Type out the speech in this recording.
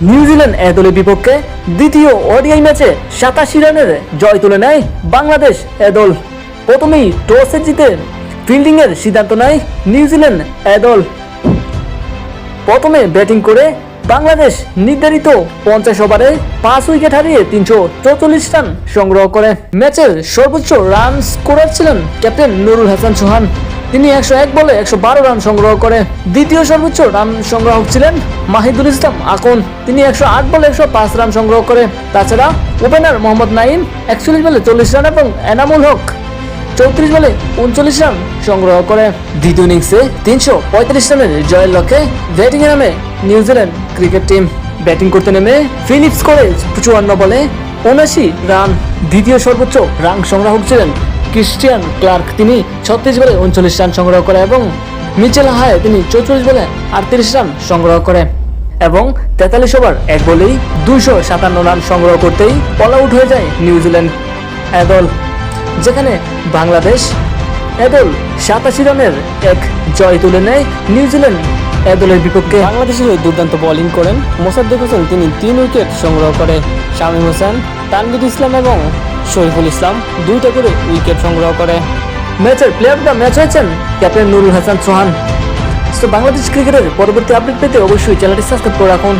New Zealand এ দলের বিপক্ষে দ্বিতীয় ওডিআই ম্যাচে 87 রানের জয় তুলে নেয় বাংলাদেশ এ দল। প্রথমেই টসে জিতে ফিল্ডিংয়ের সিদ্ধান্ত নেয় নিউজিল্যান্ড এ দল। প্রথমে ব্যাটিং করে বাংলাদেশ নির্ধারিত 50 ওভারে 5 উইকেট হারিয়ে 344 রান সংগ্রহ করে। ম্যাচের সর্বোচ্চ রান স্কোরার ছিলেন ক্যাপ্টেন নুরুল হাসান সোহান। তিনি 101 বলে 112 রান সংগ্রহ করে। দ্বিতীয় সর্বোচ্চ রান সংগ্রাহক ছিলেন মাহিদুল ইসলাম আকন। তিনি 108 বলে 105 রান সংগ্রহ করে। তাছাড়া ওপেনার মোহাম্মদ নাইম 41 বলে 40 রান এবং এনামুল হক 34 বলে 39 রান সংগ্রহ করে। দ্বিতীয় ইনিংসে 335 রানের জয়ের লক্ষ্যে ব্যাটিংয়ে নামে নিউজিল্যান্ড ক্রিকেট টিম। ব্যাটিং করতে নেমে ফিলিপস করে 54 বলে 79 রান। দ্বিতীয় সর্বোচ্চ রান সংগ্রাহক ছিলেন ক্রিস্টিয়ান ক্লার্ক। তিনি 36 বলে 39 রান সংগ্রহ করে এবং মিচেল হায় তিনি 44 বলে 38 রান সংগ্রহ করে এবং 43 ওভার 1 বলেই 257 রান সংগ্রহ করতেই অল আউট হয়ে যায় নিউজিল্যান্ড এ দল, যেখানে বাংলাদেশ এ দল 87 রানের এক জয় তুলে নেয় নিউজিল্যান্ড এ দলের বিপক্ষে। বাংলাদেশের হয়ে দুর্দান্ত বোলিং করেন মোসাদ্দেক হোসেন। তিনি 3 উইকেট সংগ্রহ করে। শামীম হোসেন, তানভীর ইসলাম এবং শরীফুল ইসলাম 2টা করে উইকেট সংগ্রহ করে। ম্যাচের প্লেয়ার অফ দ্য ম্যাচ হয়েছেন ক্যাপ্টেন নুরুল হাসান সোহান। বাংলাদেশ ক্রিকেটের পরবর্তী আপডেট পেতে অবশ্যই চ্যানেলটি সাবস্ক্রাইব করে রাখুন।